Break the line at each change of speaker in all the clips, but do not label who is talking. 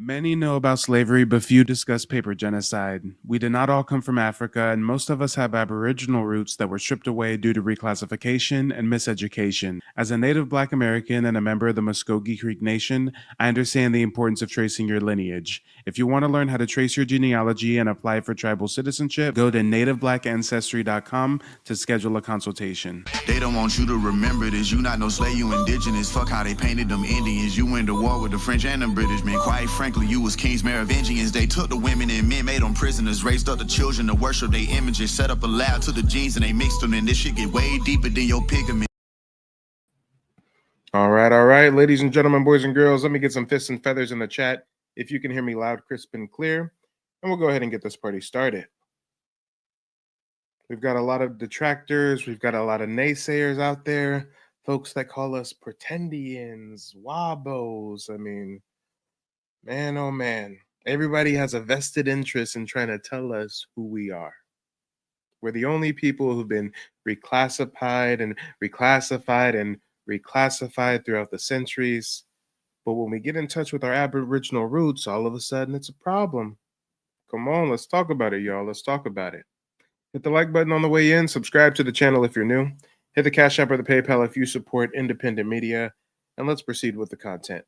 Many know about slavery, but few discuss paper genocide. We did not all come from Africa, and most of us have Aboriginal roots that were stripped away due to reclassification and miseducation. As a native Black American and a member of the Muskogee Creek Nation, I understand the importance of tracing your lineage. If you want to learn how to trace your genealogy and apply for tribal citizenship, go to nativeblackancestry.com to schedule a consultation.
They don't want you to remember this. You not no slave, you indigenous. Fuck how they painted them Indians. You went to war with the French and the British, man. Quite frankly, you was kings, Merovingians. They took the women and men, made them prisoners, raised up the children to worship their images, set up a lab to the genes and they mixed them, and this shit get way deeper than your pigment.
All right, ladies and gentlemen, boys and girls, let me get some fists and feathers in the chat if you can hear me loud, crisp, and clear, and we'll go ahead and get this party started. We've got a lot of detractors, we've got a lot of naysayers out there, folks that call us pretendians, wabos. I mean, man, oh man, everybody has a vested interest in trying to tell us who we are. We're the only people who've been reclassified and reclassified and reclassified throughout the centuries. But when we get in touch with our Aboriginal roots, all of a sudden it's a problem. Come on, let's talk about it, y'all. Let's talk about it. Hit the like button on the way in. Subscribe to the channel if you're new. Hit the Cash App or the PayPal if you support independent media. And let's proceed with the content.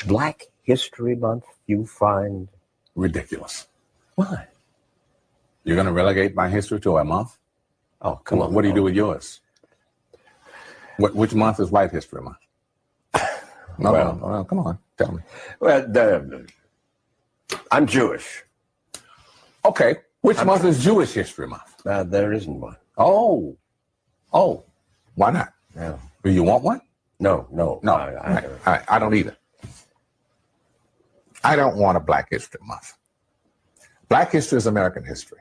Black History Month you find
ridiculous.
Why?
You're going to relegate my history to a month?
Oh, come on.
What do you do with yours? Which month is White History Month? Well, come on, tell me.
Well, I'm Jewish.
Okay, which month is Jewish History Month?
There isn't one.
Oh, why not?
Yeah.
Do you want one?
No.
I don't either. I don't want a Black History Month. Black history is American history.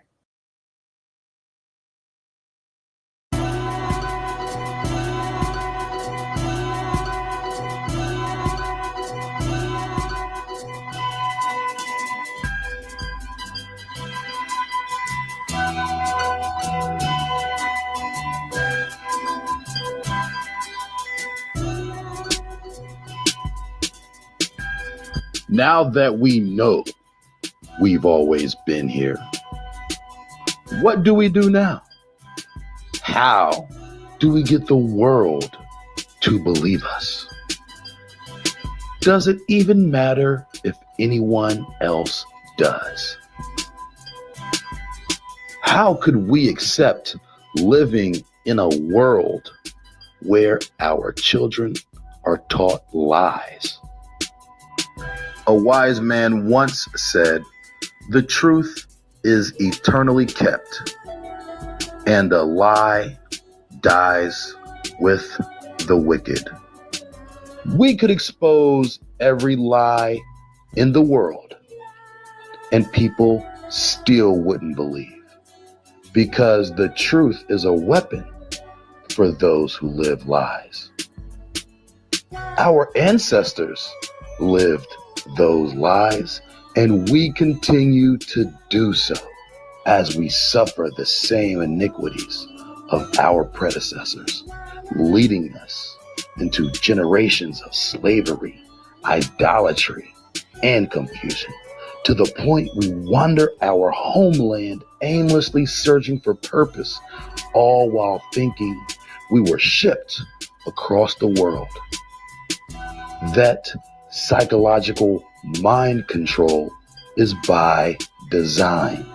Now that we know we've always been here, what do we do now? How do we get the world to believe us? Does it even matter if anyone else does? How could we accept living in a world where our children are taught lies? A wise man once said, "The truth is eternally kept, and a lie dies with the wicked." We could expose every lie in the world, and people still wouldn't believe, because the truth is a weapon for those who live lies. Our ancestors lived those lies, and we continue to do so as we suffer the same iniquities of our predecessors, leading us into generations of slavery, idolatry, and confusion, to the point we wander our homeland aimlessly searching for purpose, all while thinking we were shipped across the world. That psychological mind control is by design.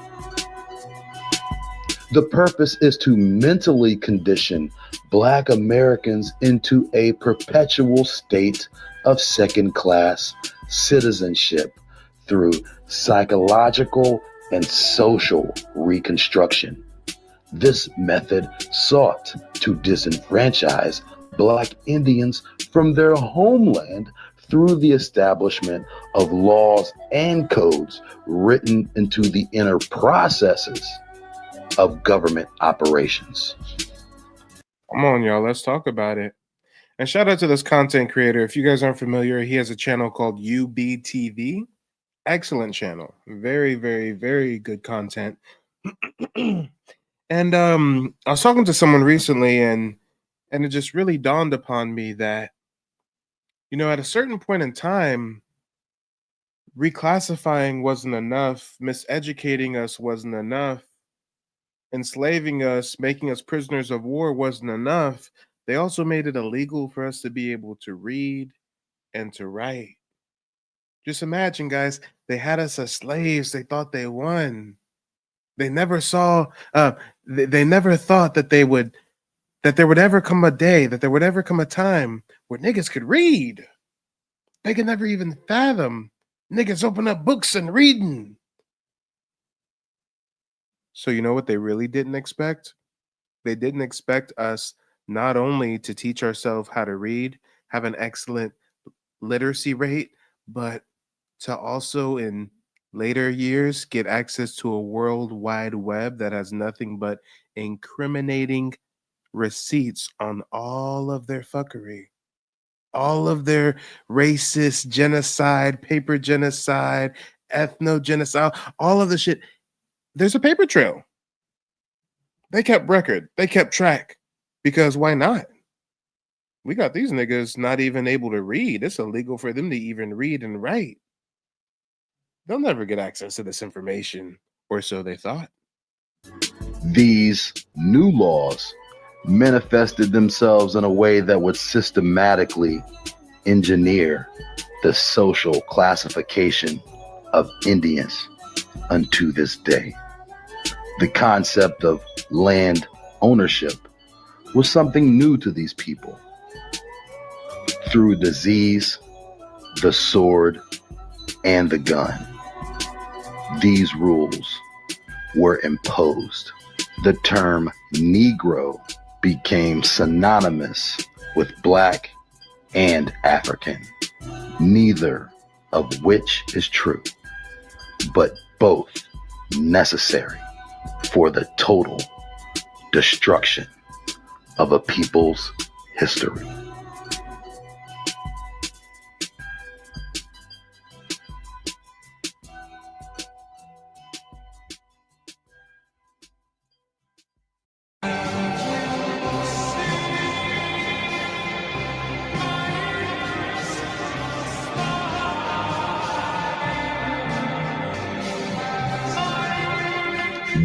The purpose is to mentally condition Black Americans into a perpetual state of second-class citizenship through psychological and social reconstruction. This method sought to disenfranchise Black Indians from their homeland through the establishment of laws and codes written into the inner processes of government operations.
Come on, y'all, let's talk about it. And shout out to this content creator. If you guys aren't familiar, he has a channel called UBTV. Excellent channel. Very, very, very good content. And I was talking to someone recently, and And it just really dawned upon me that, at a certain point in time, reclassifying wasn't enough, miseducating us wasn't enough, enslaving us, making us prisoners of war wasn't enough. They also made it illegal for us to be able to read and to write. Just imagine, guys, they had us as slaves. They thought they won. They never saw, they never thought that there would ever come a day, that there would ever come a time where niggas could read. They could never even fathom niggas open up books and reading. So you know what they really didn't expect? They didn't expect us not only to teach ourselves how to read, have an excellent literacy rate, but to also in later years get access to a world wide web that has nothing but incriminating receipts on all of their fuckery, all of their racist genocide, paper genocide, ethno genocide, all of the shit. There's a paper trail. They kept record, they kept track, because why not? We got these niggas not even able to read. It's illegal for them to even read and write. They'll never get access to this information, or so they thought.
These new laws manifested themselves in a way that would systematically engineer the social classification of Indians unto this day. The concept of land ownership was something new to these people. Through disease, the sword, and the gun, these rules were imposed. The term Negro became synonymous with Black and African, neither of which is true, but both necessary for the total destruction of a people's history.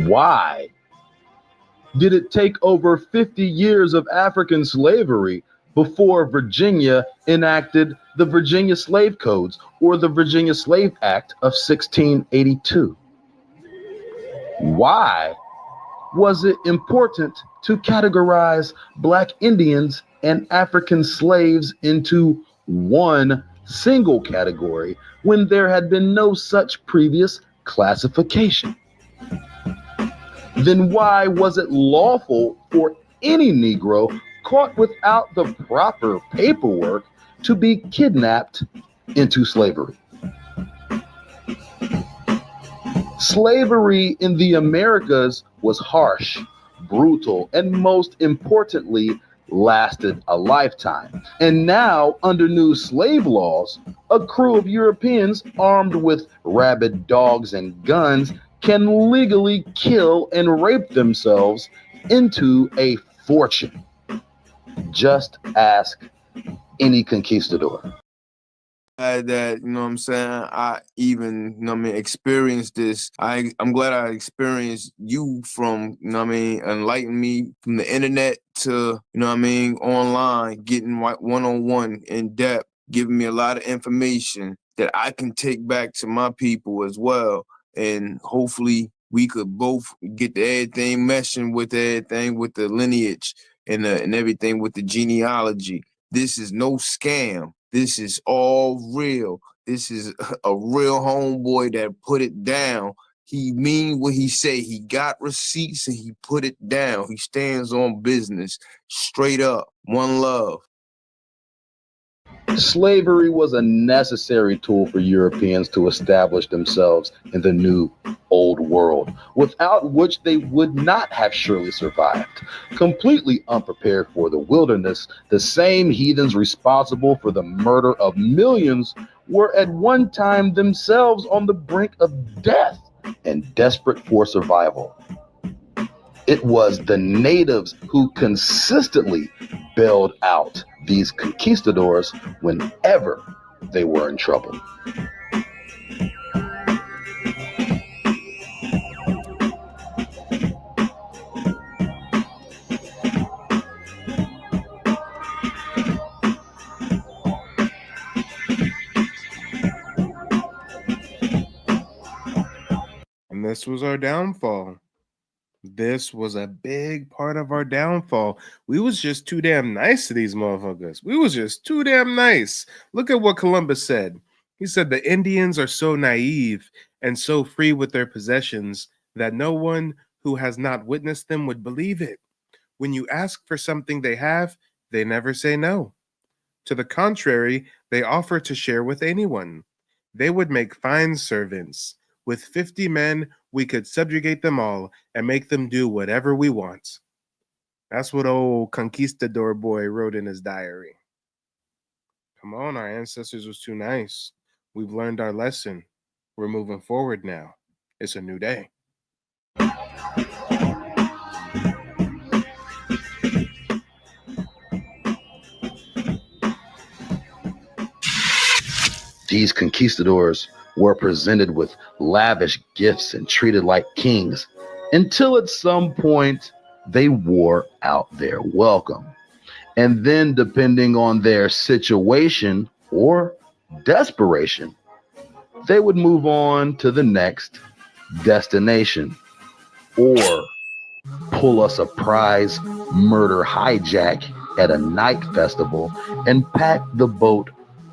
Why did it take over 50 years of African slavery before Virginia enacted the Virginia Slave Codes or the Virginia Slave Act of 1682? Why was it important to categorize Black Indians and African slaves into one single category when there had been no such previous classification? Then why was it lawful for any Negro caught without the proper paperwork to be kidnapped into slavery? Slavery in the Americas was harsh, brutal, and most importantly, lasted a lifetime. And now, under new slave laws, a crew of Europeans armed with rabid dogs and guns can legally kill and rape themselves into a fortune. Just ask any conquistador.
That, you know what I'm saying, I even, experienced this. I'm glad I experienced you from, enlighten me from the internet to, online, getting one-on-one in depth, giving me a lot of information that I can take back to my people as well. And hopefully we could both get the everything meshing with everything with the lineage and everything with the genealogy. This is no scam. This is all real. This is a real homeboy that put it down. He mean what he say. He got receipts and he put it down. He stands on business. Straight up. One love.
Slavery was a necessary tool for Europeans to establish themselves in the new old world, without which they would not have surely survived. Completely unprepared for the wilderness, the same heathens responsible for the murder of millions were at one time themselves on the brink of death and desperate for survival. It was the natives who consistently bailed out these conquistadors whenever they were in trouble.
And this was our downfall. This was a big part of our downfall. We was just too damn nice to these motherfuckers. We was just too damn nice. Look at what Columbus said. He said the Indians are so naive and so free with their possessions that no one who has not witnessed them would believe it. When you ask for something they have, they never say no. To the contrary, they offer to share with anyone. They would make fine servants. With 50 men, we could subjugate them all and make them do whatever we want. That's what old conquistador boy wrote in his diary. Come on, our ancestors was too nice. We've learned our lesson. We're moving forward now. It's a new day.
These conquistadors were presented with lavish gifts and treated like kings until at some point they wore out their welcome. And then, depending on their situation or desperation, they would move on to the next destination or pull a surprise murder hijack at a night festival and pack the boat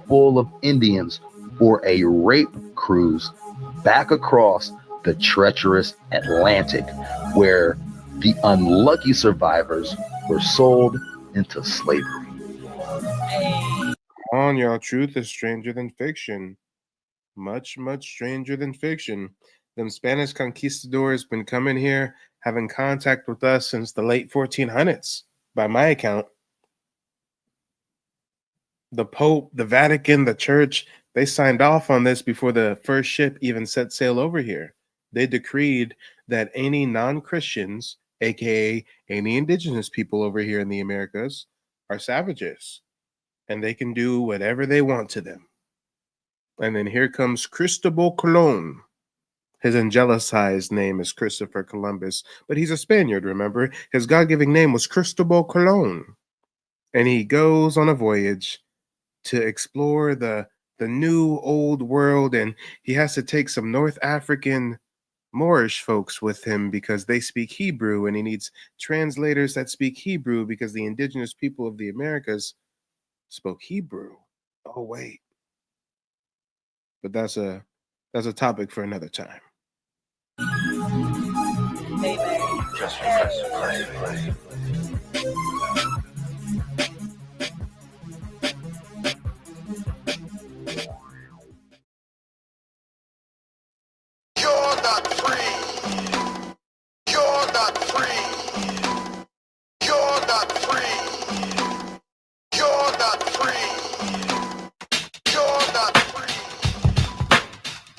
full of Indians for a rape cruise back across the treacherous Atlantic, where the unlucky survivors were sold into slavery.
Come on, y'all. Truth is stranger than fiction. Much, much stranger than fiction. Them Spanish conquistadors been coming here, having contact with us since the late 1400s, by my account. The Pope, the Vatican, the Church, they signed off on this before the first ship even set sail over here. They decreed that any non-Christians, aka any indigenous people over here in the Americas, are savages, and they can do whatever they want to them. And then here comes Cristobal Colon. His angelicized name is Christopher Columbus, but he's a Spaniard, remember? His God-giving name was Cristobal Colon. And he goes on a voyage to explore the new old world, and he has to take some North African Moorish folks with him because they speak Hebrew, and he needs translators that speak Hebrew because the indigenous people of the Americas spoke Hebrew. Oh wait. But that's a topic for another time.
Just press.
You're not free. You're not free. You're not free. You're not free. You're not free.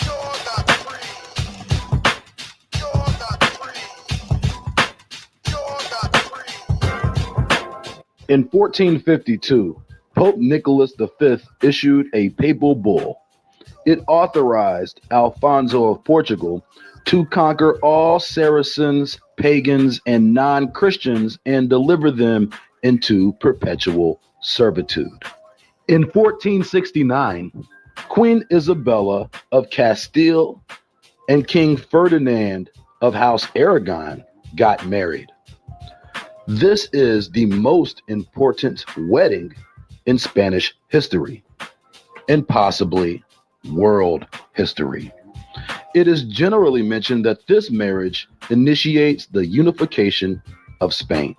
You're not free. You're not free. You're not free.
In 1452, Pope Nicholas V issued a papal bull. It authorized Alfonso of Portugal to conquer all Saracens, pagans, and non-Christians and deliver them into perpetual servitude. In 1469, Queen Isabella of Castile and King Ferdinand of House Aragon got married. This is the most important wedding in Spanish history, and possibly world history. It is generally mentioned that this marriage initiates the unification of Spain.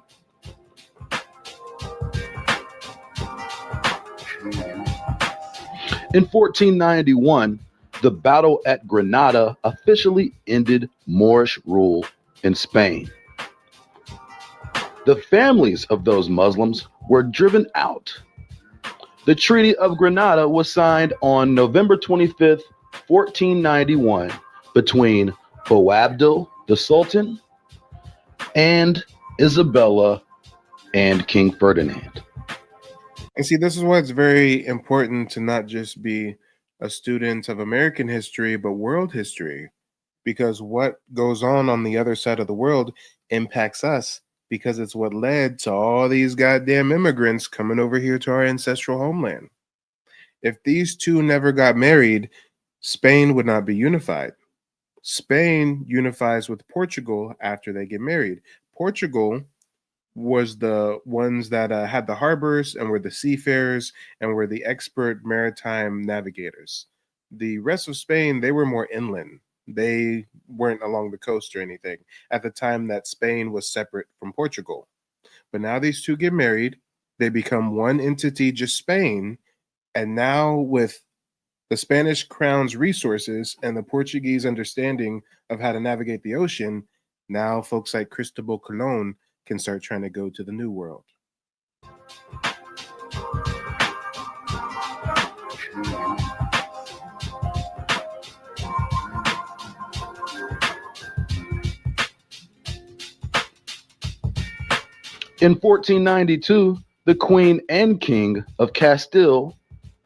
In 1491, the battle at Granada officially ended Moorish rule in Spain. The families of those Muslims were driven out. The Treaty of Granada was signed on November 25th, 1491, between Boabdil the Sultan and Isabella and King Ferdinand.
And see, this is why it's very important to not just be a student of American history, but world history, because what goes on the other side of the world impacts us because it's what led to all these goddamn immigrants coming over here to our ancestral homeland. If these two never got married, Spain would not be unified. Spain unifies with Portugal after they get married. Portugal was the ones that had the harbors and were the seafarers and were the expert maritime navigators. The rest of Spain, they were more inland. They weren't along the coast or anything at the time that Spain was separate from Portugal. But now these two get married, they become one entity, just Spain. And now, with the Spanish crown's resources and the Portuguese understanding of how to navigate the ocean, now folks like Cristobal Colon can start trying to go to the New World.
In 1492, the Queen and King of Castile,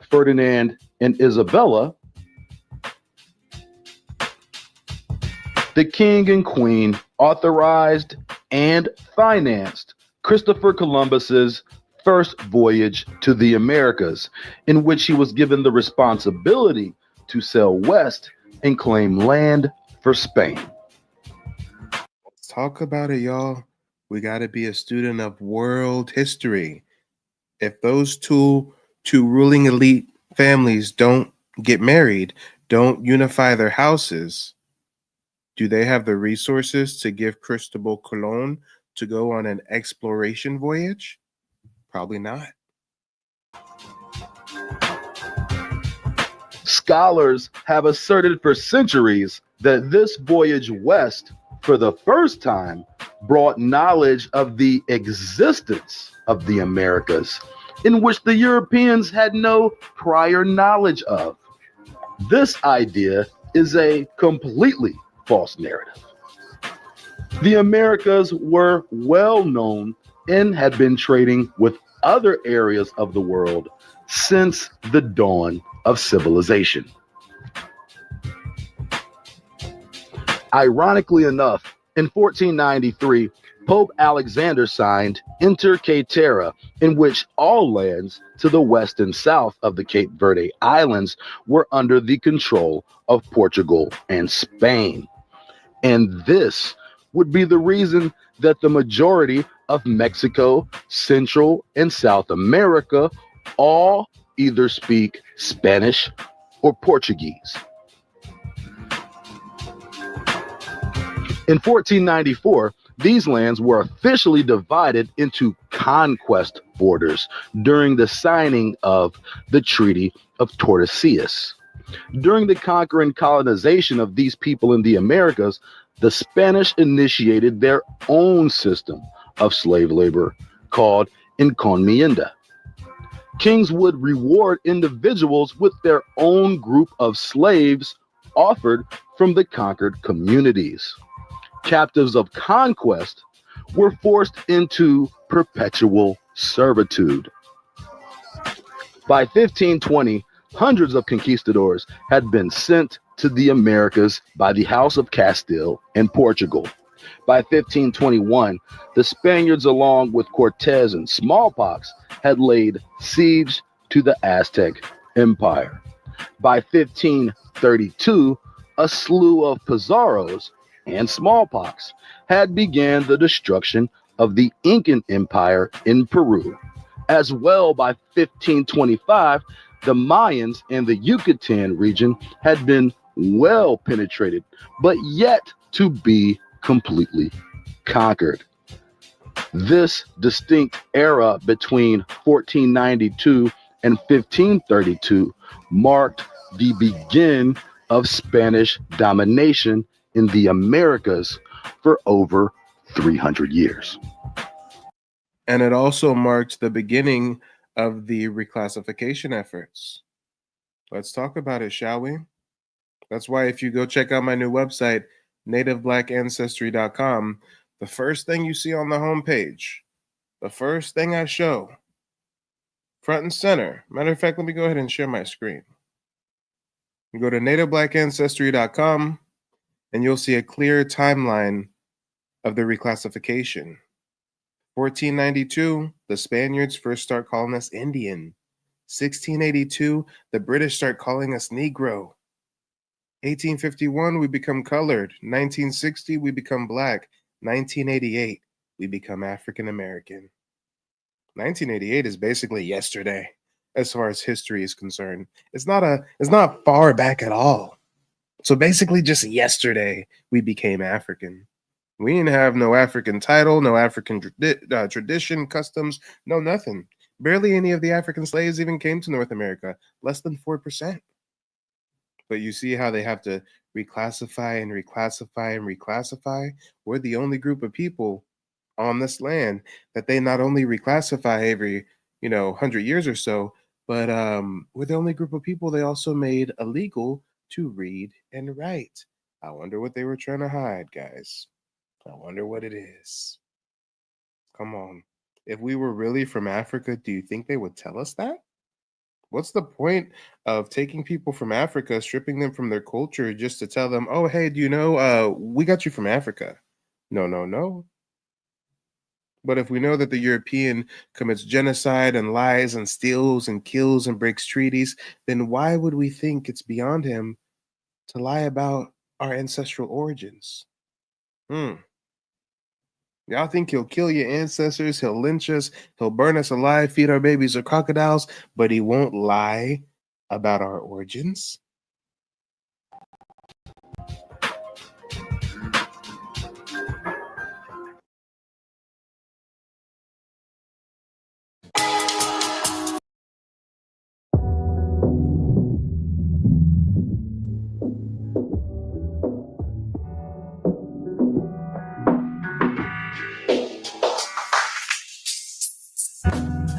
Ferdinand and Isabella, the King and Queen authorized and financed Christopher Columbus's first voyage to the Americas, in which he was given the responsibility to sail west and claim land for Spain.
Let's talk about it, y'all. We got to be a student of world history. If those two ruling elite families don't get married, don't unify their houses, do they have the resources to give Cristobal Colon to go on an exploration voyage? Probably not.
Scholars have asserted for centuries that this voyage west, for the first time, brought knowledge of the existence of the Americas, in which the Europeans had no prior knowledge of. This idea is a completely false narrative. The Americas were well known and had been trading with other areas of the world since the dawn of civilization. Ironically enough, in 1493, Pope Alexander signed Inter Caetera, in which all lands to the west and south of the Cape Verde Islands were under the control of Portugal and Spain. And this would be the reason that the majority of Mexico, Central, and South America all either speak Spanish or Portuguese. In 1494, these lands were officially divided into conquest borders during the signing of the Treaty of Tordesillas. During the conquering colonization of these people in the Americas, the Spanish initiated their own system of slave labor called encomienda. Kings would reward individuals with their own group of slaves offered from the conquered communities. Captives of conquest were forced into perpetual servitude. By 1520, hundreds of conquistadors had been sent to the Americas by the House of Castile and Portugal. By 1521, the Spaniards, along with Cortez and smallpox, had laid siege to the Aztec Empire. By 1532, a slew of Pizarros and smallpox had began the destruction of the Incan Empire in Peru. As well, by 1525, the Mayans in the Yucatan region had been well penetrated, but yet to be completely conquered. This distinct era between 1492 and 1532 marked the begin of Spanish domination in the Americas for over 300 years.
And it also marked the beginning of the reclassification efforts. Let's talk about it, shall we? That's why if you go check out my new website, nativeblack.ancestry.com, the first thing you see on the homepage, the first thing I show front and center. Matter of fact, let me go ahead and share my screen. You go to nativebblackancestry.com and you'll see a clear timeline of the reclassification. 1492, the Spaniards first start calling us Indian. 1682, the British start calling us Negro. 1851, we become colored. 1960, we become black. 1988, we become African American. 1988 is basically yesterday as far as history is concerned. It's not far back at all. So basically just yesterday we became African. We didn't have no African title, no African tradition, customs, no nothing. Barely any of the African slaves even came to North America, less than 4%. But you see how they have to reclassify and reclassify and reclassify? We're the only group of people on this land that they not only reclassify every 100 years or so, but we're the only group of people they also made illegal to read and write. I wonder what they were trying to hide, guys. I wonder what it is. Come on. If we were really from Africa, do you think they would tell us that? What's the point of taking people from Africa, stripping them from their culture just to tell them, oh, hey, do you know, we got you from Africa? No, no, no. But if we know that the European commits genocide and lies and steals and kills and breaks treaties, then why would we think it's beyond him to lie about our ancestral origins? Y'all think he'll kill your ancestors, he'll lynch us, he'll burn us alive, feed our babies to crocodiles, but he won't lie about our origins?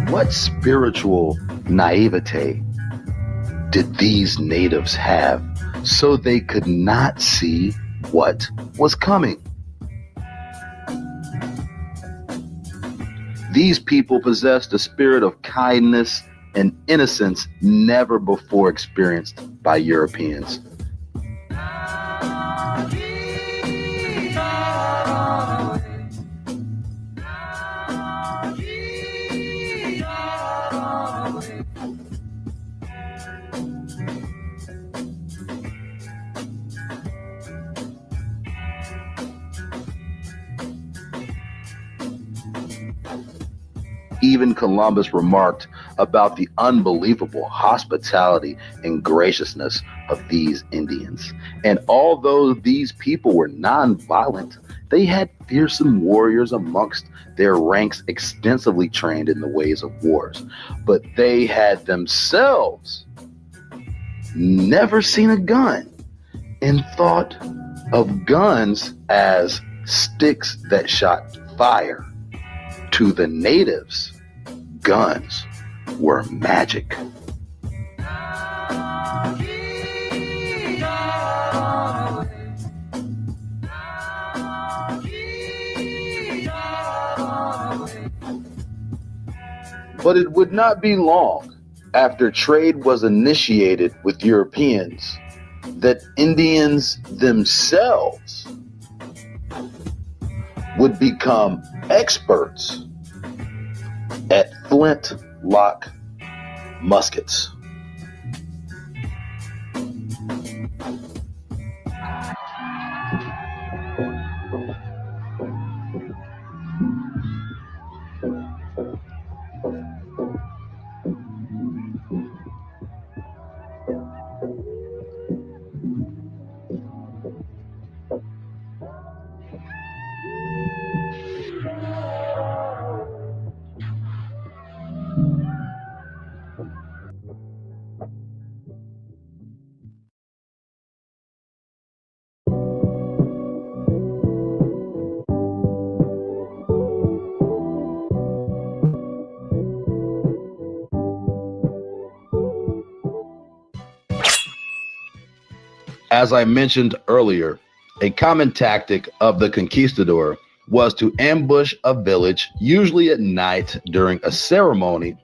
What spiritual naivete did these natives have so they could not see what was coming? These people possessed a spirit of kindness and innocence never before experienced by Europeans. Even Columbus remarked about the unbelievable hospitality and graciousness of these Indians. And although these people were nonviolent, they had fearsome warriors amongst their ranks extensively trained in the ways of wars. But they had themselves never seen a gun and thought of guns as sticks that shot fire. To the natives, guns were magic. But it would not be long after trade was initiated with Europeans that Indians themselves would become experts at flintlock muskets. As I mentioned earlier, a common tactic of the conquistador was to ambush a village, usually at night during a ceremony,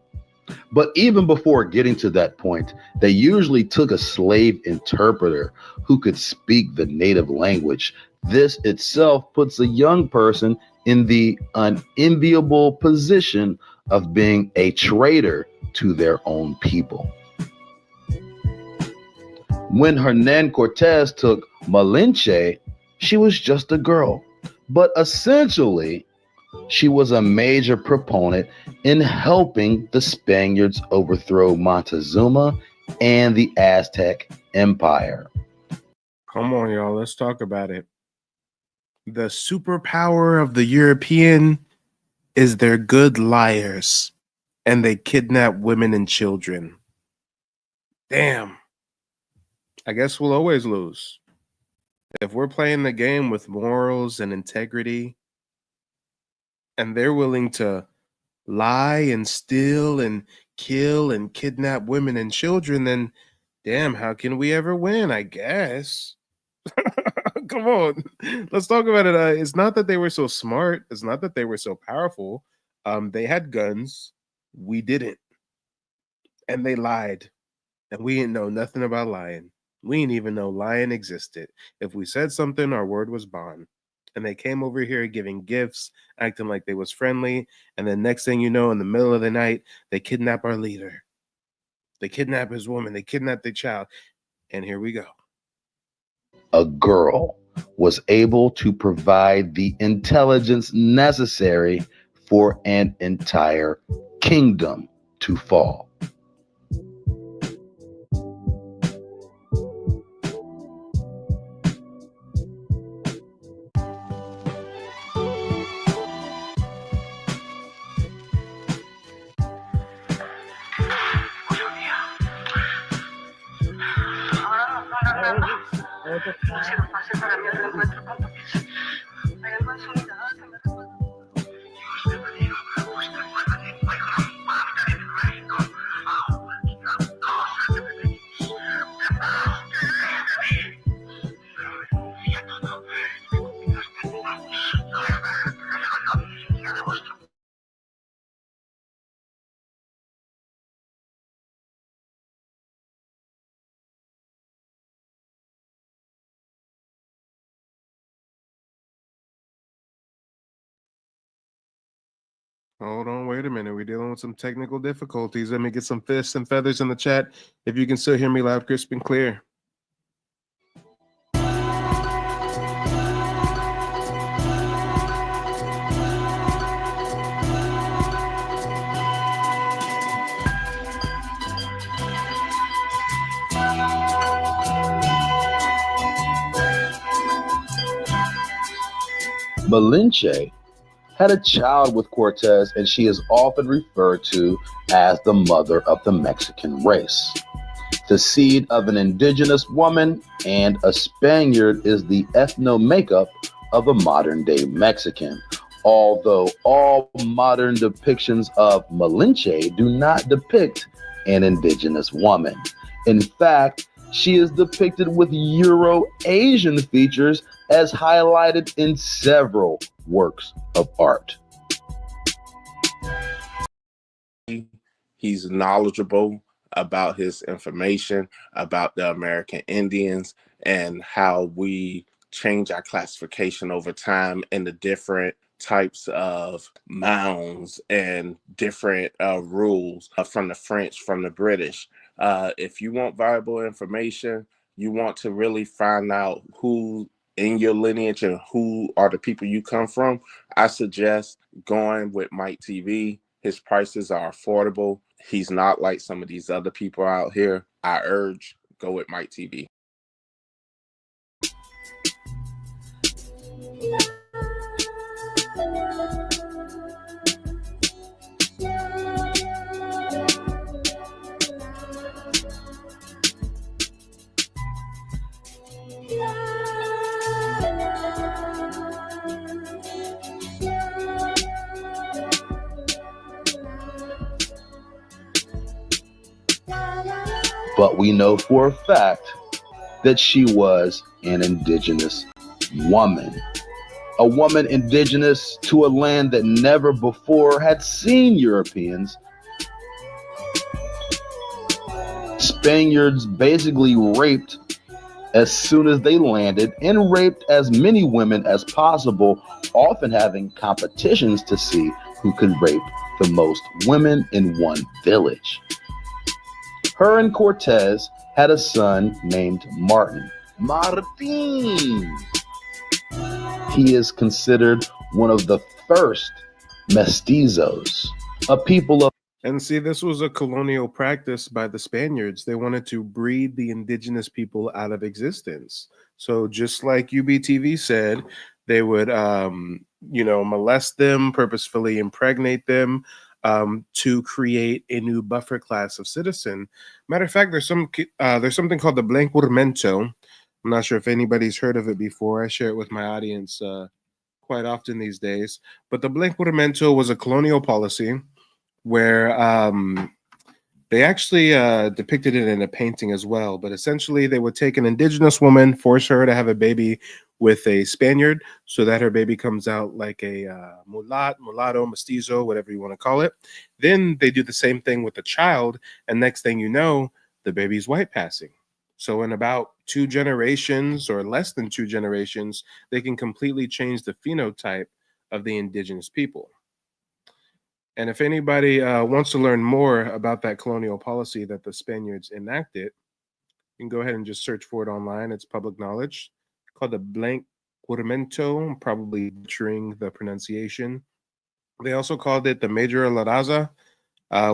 But even before getting to that point, they usually took a slave interpreter who could speak the native language. This itself puts a young person in the unenviable position of being a traitor to their own people. When Hernan Cortez took Malinche, she was just a girl, but essentially, she was a major proponent in helping the Spaniards overthrow Montezuma and the Aztec Empire.
Come on, y'all. Let's talk about it. The superpower of the European is they're good liars and they kidnap women and children. Damn. I guess we'll always lose. If we're playing the game with morals and integrity, and they're willing to lie and steal and kill and kidnap women and children, then damn, how can we ever win? I guess. Come on, let's talk about it. It's not that they were so smart. It's not that they were so powerful. They had guns. We didn't. And they lied. And we didn't know nothing about lying. We didn't even know lying existed. If we said something, our word was bond. And they came over here giving gifts, acting like they was friendly. And then next thing you know, in the middle of the night, they kidnap our leader. They kidnap his woman. They kidnap the child. And here we go.
A girl was able to provide the intelligence necessary for an entire kingdom to fall.
Hold on, wait a minute. We're dealing with some technical difficulties. Let me get some fists and feathers in the chat. If you can still hear me loud, crisp, and clear.
Malinche had a child with Cortez, and she is often referred to as the mother of the Mexican race. The seed of an indigenous woman and a Spaniard is the ethno makeup of a modern day Mexican, although all modern depictions of Malinche do not depict an indigenous woman. In fact, she is depicted with Euro-Asian features as highlighted in several works of art.
He's knowledgeable about his information, about the American Indians, and how we change our classification over time and the different types of mounds and different rules from the French, from the British. If you want viable information, you want to really find out who in your lineage and who are the people you come from, I suggest going with Mike TV. His prices are affordable. He's not like some of these other people out here. I urge, go with Mike TV.
But we know for a fact that she was an indigenous woman. A woman indigenous to a land that never before had seen Europeans, Spaniards basically raped as soon as they landed and raped as many women as possible, often having competitions to see who could rape the most women in one village. Her and Cortez had a son named Martin. He is considered one of the first mestizos, a people of.
And see, this was a colonial practice by the Spaniards. They wanted to breed the indigenous people out of existence. So just like UBTV said, they would, molest them, purposefully impregnate them, to create a new buffer class of citizen. Matter of fact, there's something called the blanqueamiento. I'm not sure if anybody's heard of it before. I share it with my audience quite often these days. But the blanqueamiento was a colonial policy where they actually depicted it in a painting as well. But essentially, they would take an indigenous woman, force her to have a baby with a Spaniard, so that her baby comes out like a mulatto, mestizo, whatever you want to call it. Then they do the same thing with the child, and next thing you know, the baby's white passing. So in about 2 generations or less than 2 generations, they can completely change the phenotype of the indigenous people. And if anybody wants to learn more about that colonial policy that the Spaniards enacted, you can go ahead and just search for it online. It's public knowledge. Called the blanqueamiento. I'm probably butchering the pronunciation. They also called it the Major La Raza,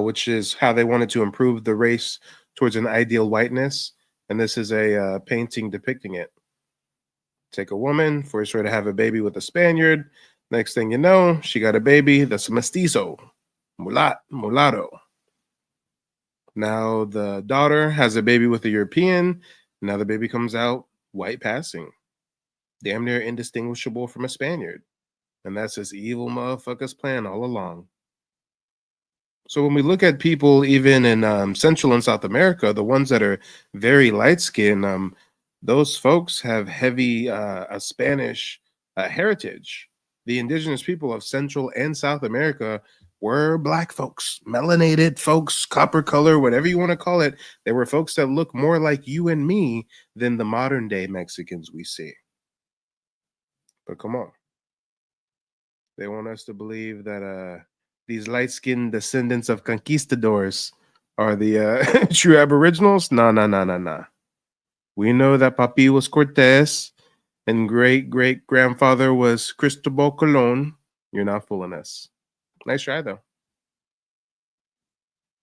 which is how they wanted to improve the race towards an ideal whiteness. And this is a painting depicting it. Take a woman, force her to have a baby with a Spaniard. Next thing you know, she got a baby that's a mestizo. Mulatto. Now the daughter has a baby with a European. Now the baby comes out white passing, damn near indistinguishable from a Spaniard. And that's this evil motherfucker's plan all along. So when we look at people even in Central and South America, the ones that are very light skinned, those folks have heavy a Spanish heritage. The indigenous people of Central and South America were black folks, melanated folks, copper color, whatever you want to call it. They were folks that look more like you and me than the modern day Mexicans we see. But come on. They want us to believe that these light-skinned descendants of conquistadors are the true aboriginals. Nah. We know that Papi was Cortez and great-great-grandfather was Cristobal Colon. You're not fooling us. Nice try, though.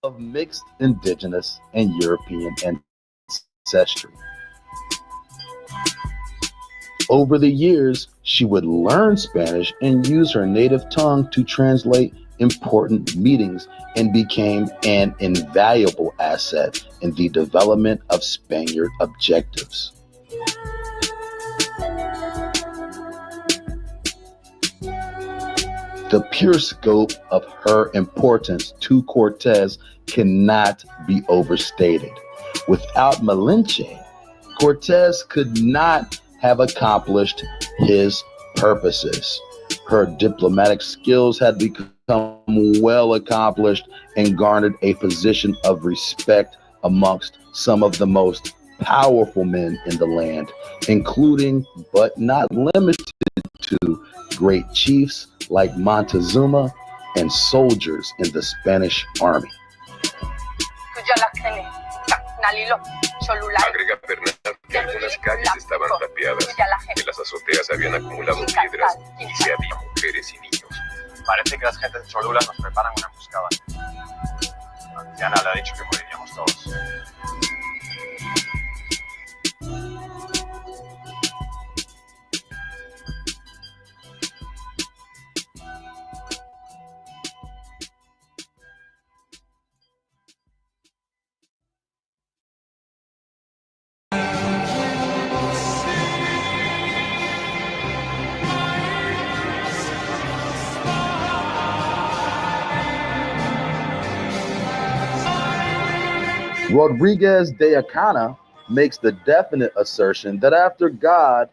Of mixed indigenous and European ancestry. Over the years, she would learn Spanish and use her native tongue to translate important meetings and became an invaluable asset in the development of Spaniard objectives. The pure scope of her importance to Cortez cannot be overstated. Without Malinche, Cortez could not have accomplished his purposes. Her diplomatic skills had become well accomplished and garnered a position of respect amongst some of the most powerful men in the land, including but not limited to great chiefs like Montezuma and soldiers in the Spanish army.
Agrega Bernal que algunas calles estaban tapiadas, que las azoteas habían acumulado piedras y que había mujeres y niños.
Parece que las gentes de Cholula nos preparan una emboscada. La anciana le ha dicho que moriríamos todos.
Rodriguez de Acana makes the definite assertion that after God,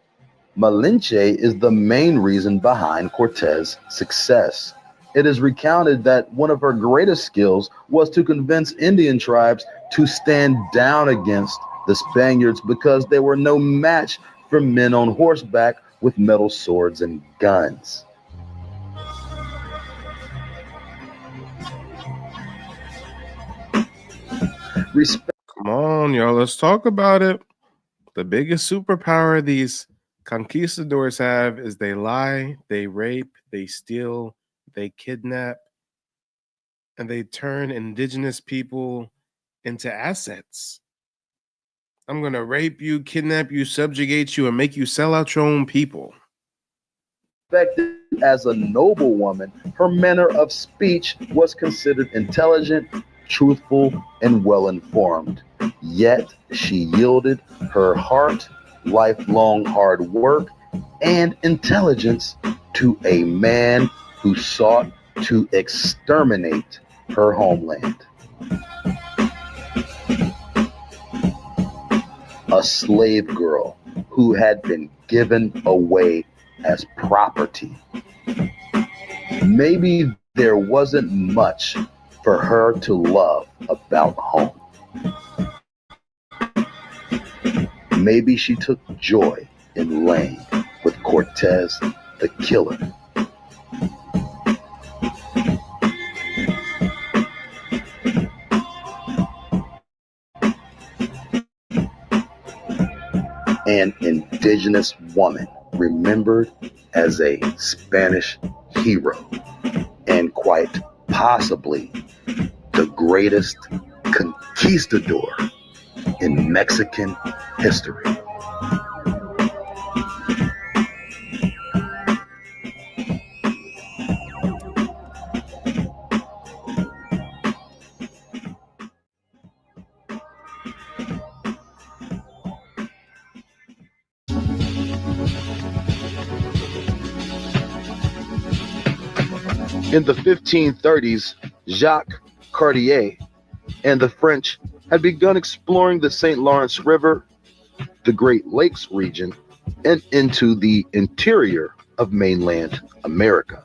Malinche is the main reason behind Cortez's success. It is recounted that one of her greatest skills was to convince Indian tribes to stand down against the Spaniards because they were no match for men on horseback with metal swords and guns.
Come on, y'all, let's talk about it. The biggest superpower these conquistadors have is they lie, they rape, they steal, they kidnap, and they turn indigenous people into assets. I'm going to rape you, kidnap you, subjugate you, and make you sell out your own people.
Respected as a noble woman, her manner of speech was considered intelligent, truthful, and well-informed. Yet she yielded her heart, lifelong hard work, and intelligence to a man who sought to exterminate her homeland. A slave girl who had been given away as property. Maybe there wasn't much for her to love about home. Maybe she took joy in laying with Cortez the killer. An indigenous woman remembered as a Spanish hero and quite possibly the greatest conquistador in Mexican history. In the 1530s, Jacques Cartier and the French had begun exploring the St. Lawrence River, the Great Lakes region, and into the interior of mainland America.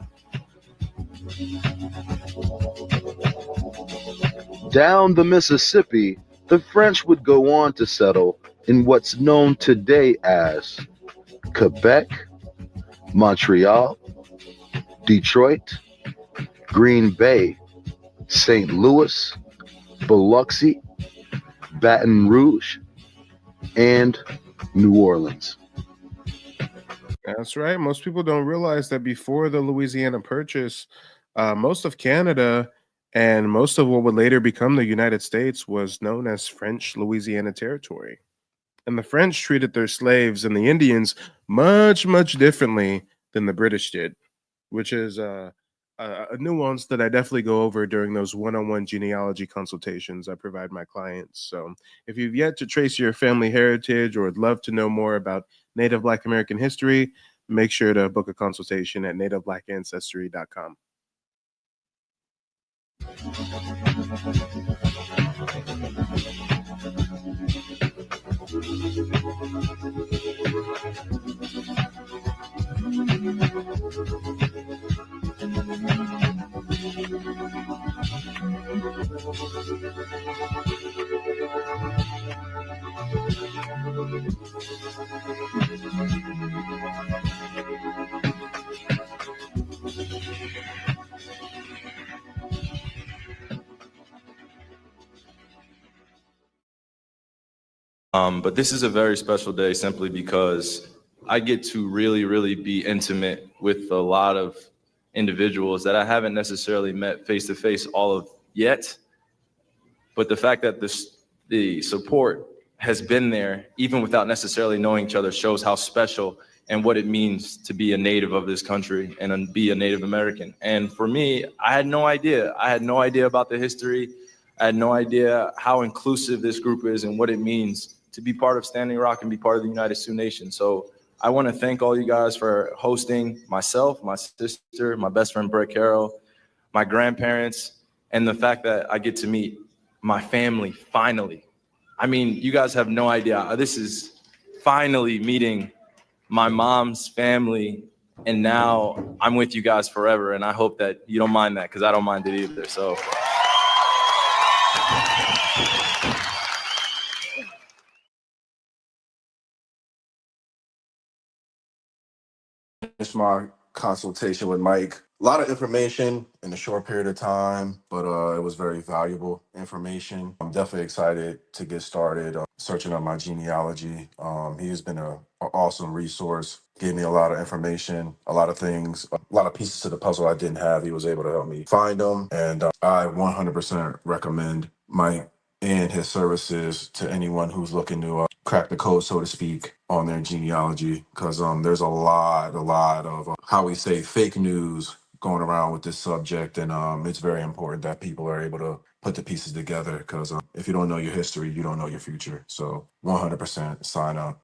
Down the Mississippi, the French would go on to settle in what's known today as Quebec, Montreal, Detroit, Green Bay, St. Louis, Biloxi, Baton Rouge, and New Orleans.
That's right. Most people don't realize that before the Louisiana Purchase, most of Canada and most of what would later become the United States was known as French Louisiana Territory. And the French treated their slaves and the Indians much, much differently than the British did, which is a nuance that I definitely go over during those one-on-one genealogy consultations I provide my clients. So if you've yet to trace your family heritage or would love to know more about Native Black American history, make sure to book a consultation at nativeblackancestry.com.
But this is a very special day simply because I get to really, really be intimate with a lot of individuals that I haven't necessarily met face to face all of yet. But the fact that the support has been there, even without necessarily knowing each other, shows how special and what it means to be a native of this country and be a Native American. And for me, I had no idea. I had no idea about the history. I had no idea how inclusive this group is and what it means to be part of Standing Rock and be part of the United Sioux Nation. So I want to thank all you guys for hosting myself, my sister, my best friend, Brett Carroll, my grandparents, and the fact that I get to meet my family finally. I mean, you guys have no idea. This is finally meeting my mom's family, and now I'm with you guys forever. And I hope that you don't mind that, because I don't mind it either. So
Finished my consultation with Mike. A lot of information in a short period of time, but it was very valuable information. I'm definitely excited to get started searching up my genealogy. He has been an awesome resource. Gave me a lot of information, a lot of things, a lot of pieces to the puzzle I didn't have. He was able to help me find them, and I 100% recommend Mike and his services to anyone who's looking to crack the code, so to speak, on their genealogy, because there's a lot of how we say fake news going around with this subject, and it's very important that people are able to put the pieces together, because if you don't know your history, you don't know your future. So 100% sign up.